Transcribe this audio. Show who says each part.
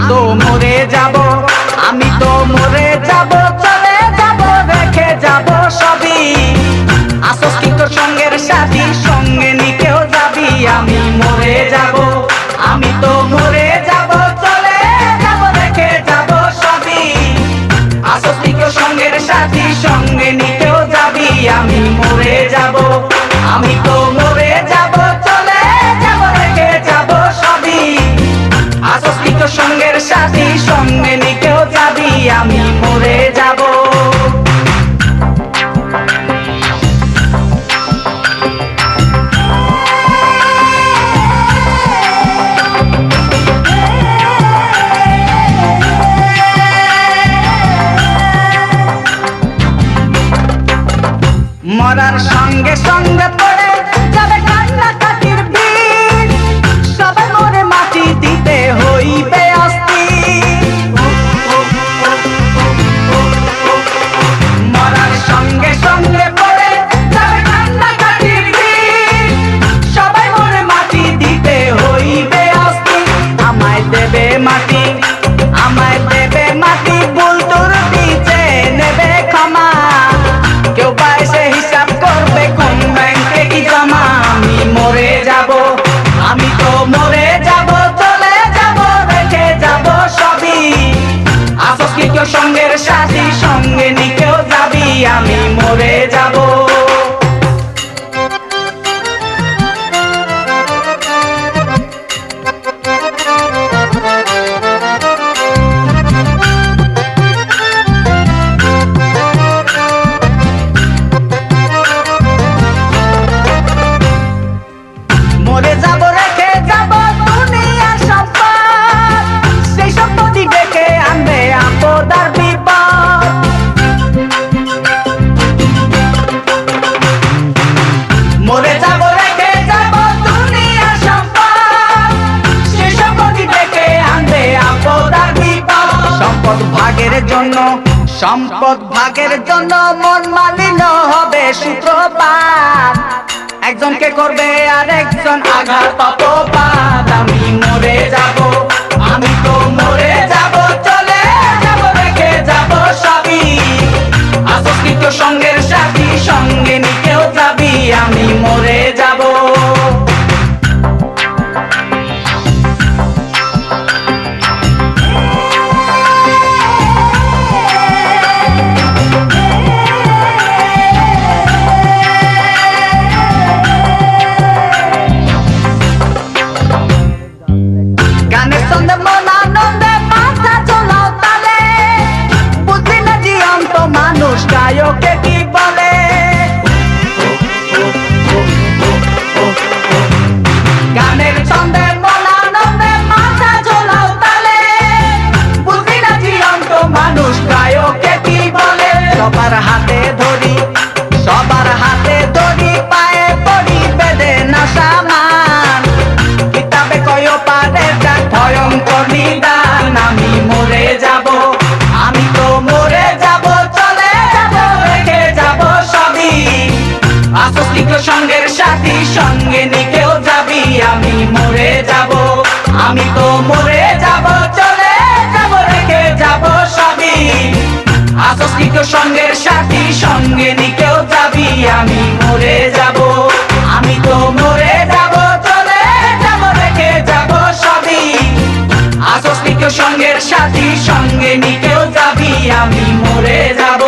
Speaker 1: তো মরে যাব, আমি তো মরে যাব, চলে যাব, রেখে যাব সবই। আসস কি তোর সঙ্গের সাথী, সঙ্গে নিকেও যাবি। আমি মরে যাব, আমি তো মরে যাব, চলে যাব, রেখে যাব সবই। আসস কি তোর সঙ্গের সাথী, সঙ্গে নিকেও যাবি। আমি মরে যাব, আমি তো মরে যাব, চলে যাব, রেখে যাব সবই। আসস কি তোর সঙ্গের সাথী, সঙ্গে নিকেও যাবি। আমি মরে যাব। মরার সঙ্গে সঙ্গে পড়ে যাবে কান্নাকাটির ভিড়, সবাই মরে মাটি দিতে হইবে অস্থির। মরার সঙ্গে সঙ্গে পড়ে যাবে কান্নাকাটির ভিড়, সবাই মরে মাটি দিতে হইবে অস্থির। আমায় দেবে মাটি, আমায় দেবে মাটি, ভুল তোর দিতে নেবে ক্ষমা। কেউ বা এসে হিসাব করবে কোন ব্যাংকে কি জমা। আমি মরে যাব, আমি তো মরে যাব, চলে যাব, রেখে যাব সবই। আসস কি কেউ সঙ্গের সাথী, সঙ্গে নিকেও যাবি। আমি মরে যাব। মরে যাব, রেখে যাব দুনিয়ার সম্পদ, সেই সম্পত্তি ডেকে আনবে আপদ আর বিপদ। মরে যাব, রেখে যাব দুনিয়ার সম্পদ, সেই সম্পত্তি ডেকে আনবে আপদ আর বিপদ। সম্পদ ভাগের জন্য, সম্পদ ভাগের জন্য মন মালিন্য হবে সূত্রপাত। একজনকে করবে আর একজন আঘাত পাপপাত। আমি মরে যাব, আমি তো মরে যাব, চলে যাব, রেখে যাব সবই। আসস কি তোর সঙ্গের সাথী, সঙ্গে নিকেও যাবি। আমি মরে যাব। গানের ছন্দে মন আনন্দে মাথা চলাও তালে, বুঝলি না জীবন্ত মানুষ গায়কে কি বলে। গানের ছন্দে মন আনন্দে মাথা চলাও তালে, বুঝলি না জীবন্ত মানুষ গায়কে কি বলে। সবার হাতে ধরি, সবার হাতে ধরি, পায়ে পড়ি বেঁধে না সামান। কিতাবে কয় পারে যাক ভয়ঙ্কর নিদান। আমি মরে যাব, আমি তো মরে যাব, চলে যাব, রেখে যাব সবই। আসস কি তোর সঙ্গের সাথী, সঙ্গে নিকেও যাবি। আমি মরে যাব, আমি তো মরে যাব, চলে যাব, রেখে যাব সবই। আসস কি তোর সঙ্গের সাথী, সঙ্গে নিকেও যাবি। আমি মরে যাব, আমি তো মরে যাব, চলে যাব, রেখে যাব সবই। আসস কি তোর সঙ্গের সাথী, সঙ্গে নিকেও যাবি। আমি মরে যাব।